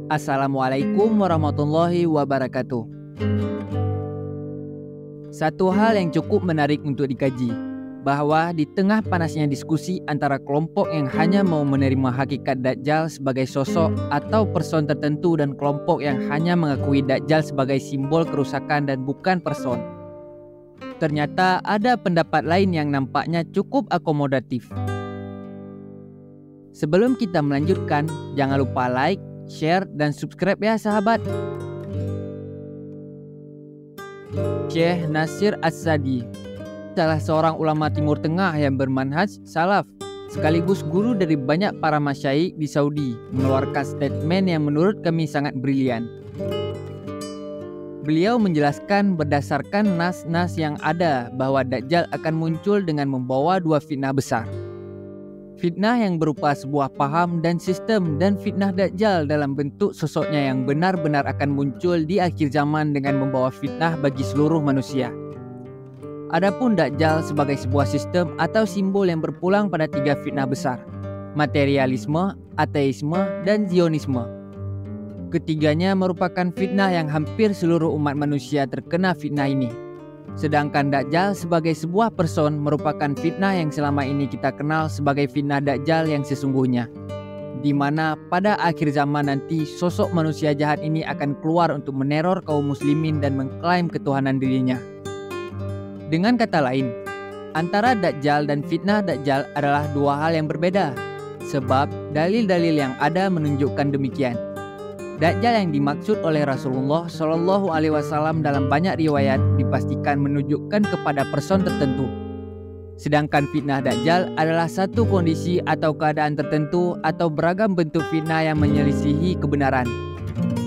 Assalamualaikum warahmatullahi wabarakatuh. Satu hal yang cukup menarik untuk dikaji, bahwa di tengah panasnya diskusi antara kelompok yang hanya mau menerima hakikat Dajjal sebagai sosok atau person tertentu dan kelompok yang hanya mengakui Dajjal sebagai simbol kerusakan dan bukan person, ternyata ada pendapat lain yang nampaknya cukup akomodatif. Sebelum kita melanjutkan, jangan lupa like, share, dan subscribe ya sahabat. Syekh Nasir As-Sa'di, salah seorang ulama Timur Tengah yang bermanhaj salaf, sekaligus guru dari banyak para masyaikh di Saudi, mengeluarkan statement yang menurut kami sangat brilian. Beliau menjelaskan berdasarkan nas-nas yang ada bahwa Dajjal akan muncul dengan membawa dua fitnah besar. Fitnah yang berupa sebuah paham dan sistem, dan fitnah Dajjal dalam bentuk sosoknya yang benar-benar akan muncul di akhir zaman dengan membawa fitnah bagi seluruh manusia. Adapun Dajjal sebagai sebuah sistem atau simbol yang berpulang pada tiga fitnah besar: materialisme, ateisme, dan zionisme. Ketiganya merupakan fitnah yang hampir seluruh umat manusia terkena fitnah ini. Sedangkan Dajjal sebagai sebuah person merupakan fitnah yang selama ini kita kenal sebagai fitnah Dajjal yang sesungguhnya, di mana pada akhir zaman nanti sosok manusia jahat ini akan keluar untuk meneror kaum muslimin dan mengklaim ketuhanan dirinya. Dengan kata lain, antara Dajjal dan fitnah Dajjal adalah dua hal yang berbeda, sebab dalil-dalil yang ada menunjukkan demikian. Dajjal yang dimaksud oleh Rasulullah Shallallahu Alaihi Wasallam dalam banyak riwayat dipastikan menunjukkan kepada person tertentu. Sedangkan fitnah Dajjal adalah satu kondisi atau keadaan tertentu atau beragam bentuk fitnah yang menyelisihi kebenaran.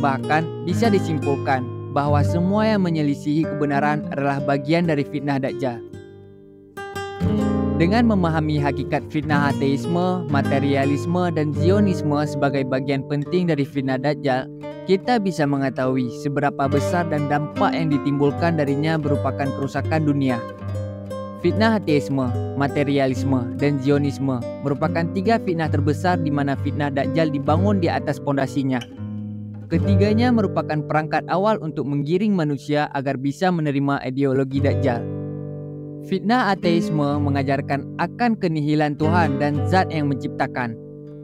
Bahkan bisa disimpulkan bahwa semua yang menyelisihi kebenaran adalah bagian dari fitnah Dajjal. Dengan memahami hakikat fitnah ateisme, materialisme, dan zionisme sebagai bagian penting dari fitnah Dajjal, kita bisa mengetahui seberapa besar dan dampak yang ditimbulkan darinya merupakan kerusakan dunia. Fitnah ateisme, materialisme, dan zionisme merupakan tiga fitnah terbesar di mana fitnah Dajjal dibangun di atas pondasinya. Ketiganya merupakan perangkat awal untuk menggiring manusia agar bisa menerima ideologi Dajjal. Fitnah ateisme mengajarkan akan kenihilan Tuhan dan zat yang menciptakan,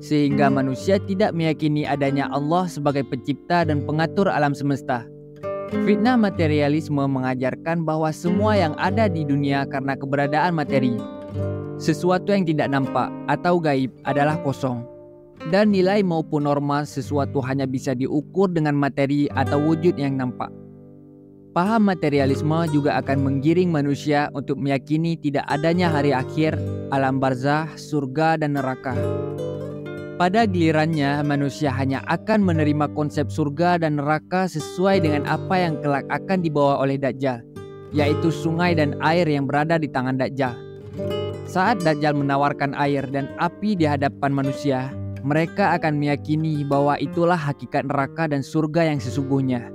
sehingga manusia tidak meyakini adanya Allah sebagai pencipta dan pengatur alam semesta. Fitnah materialisme mengajarkan bahwa semua yang ada di dunia karena keberadaan materi, sesuatu yang tidak nampak atau gaib, adalah kosong, dan nilai maupun norma sesuatu hanya bisa diukur dengan materi atau wujud yang nampak. Paham materialisme juga akan menggiring manusia untuk meyakini tidak adanya hari akhir, alam barzah, surga, dan neraka. Pada gilirannya, manusia hanya akan menerima konsep surga dan neraka sesuai dengan apa yang kelak akan dibawa oleh Dajjal, yaitu sungai dan air yang berada di tangan Dajjal. Saat Dajjal menawarkan air dan api di hadapan manusia, mereka akan meyakini bahwa itulah hakikat neraka dan surga yang sesungguhnya.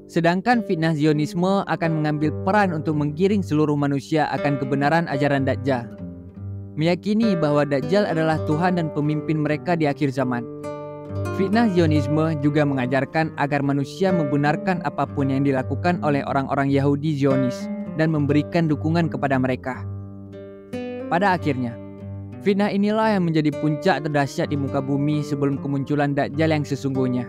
Sedangkan fitnah zionisme akan mengambil peran untuk menggiring seluruh manusia akan kebenaran ajaran Dajjal, meyakini bahwa Dajjal adalah Tuhan dan pemimpin mereka di akhir zaman. Fitnah zionisme juga mengajarkan agar manusia membenarkan apapun yang dilakukan oleh orang-orang Yahudi Zionis dan memberikan dukungan kepada mereka. Pada akhirnya, fitnah inilah yang menjadi puncak terdahsyat di muka bumi sebelum kemunculan Dajjal yang sesungguhnya.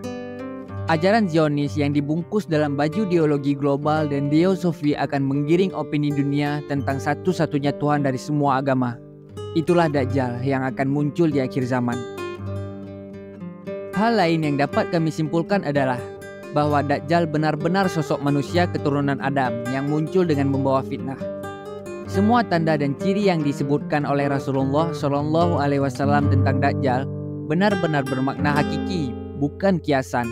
Ajaran Zionis yang dibungkus dalam baju ideologi global dan teosofi akan menggiring opini dunia tentang satu-satunya Tuhan dari semua agama. Itulah Dajjal yang akan muncul di akhir zaman. Hal lain yang dapat kami simpulkan adalah bahwa Dajjal benar-benar sosok manusia keturunan Adam yang muncul dengan membawa fitnah. Semua tanda dan ciri yang disebutkan oleh Rasulullah Shallallahu Alaihi Wasallam tentang Dajjal benar-benar bermakna hakiki, bukan kiasan.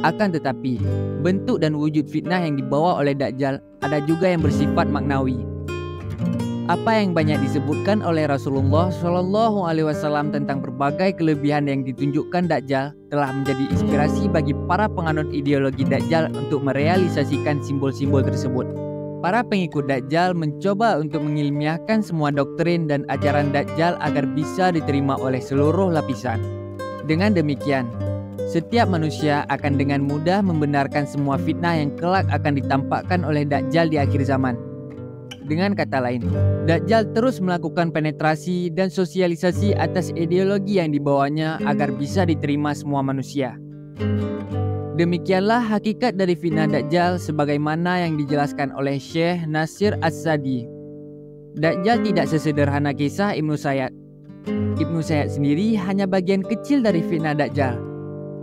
Akan tetapi, bentuk dan wujud fitnah yang dibawa oleh Dajjal ada juga yang bersifat maknawi. Apa yang banyak disebutkan oleh Rasulullah Shallallahu Alaihi Wasallam tentang berbagai kelebihan yang ditunjukkan Dajjal telah menjadi inspirasi bagi para penganut ideologi Dajjal untuk merealisasikan simbol-simbol tersebut. Para pengikut Dajjal mencoba untuk mengilmiahkan semua doktrin dan ajaran Dajjal agar bisa diterima oleh seluruh lapisan. Dengan demikian, Setiap manusia akan dengan mudah membenarkan semua fitnah yang kelak akan ditampakkan oleh Dajjal di akhir zaman. Dengan kata lain, Dajjal terus melakukan penetrasi dan sosialisasi atas ideologi yang dibawanya agar bisa diterima semua manusia. Demikianlah hakikat dari fitnah Dajjal sebagaimana yang dijelaskan oleh Syekh Nasir As-Sa'di. Dajjal tidak sesederhana kisah Ibnu Sayyad. Ibnu Sayyad sendiri hanya bagian kecil dari fitnah Dajjal.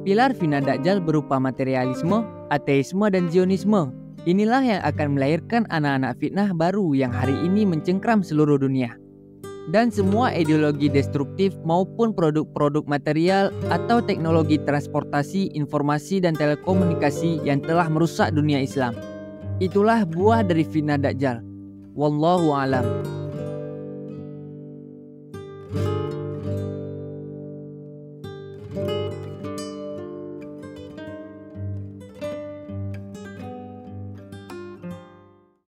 Pilar fitnah Dajjal berupa materialisme, ateisme, dan zionisme. Inilah yang akan melahirkan anak-anak fitnah baru yang hari ini mencengkram seluruh dunia. Dan semua ideologi destruktif maupun produk-produk material atau teknologi transportasi, informasi, dan telekomunikasi yang telah merusak dunia Islam. Itulah buah dari fitnah Dajjal. Wallahu a'lam.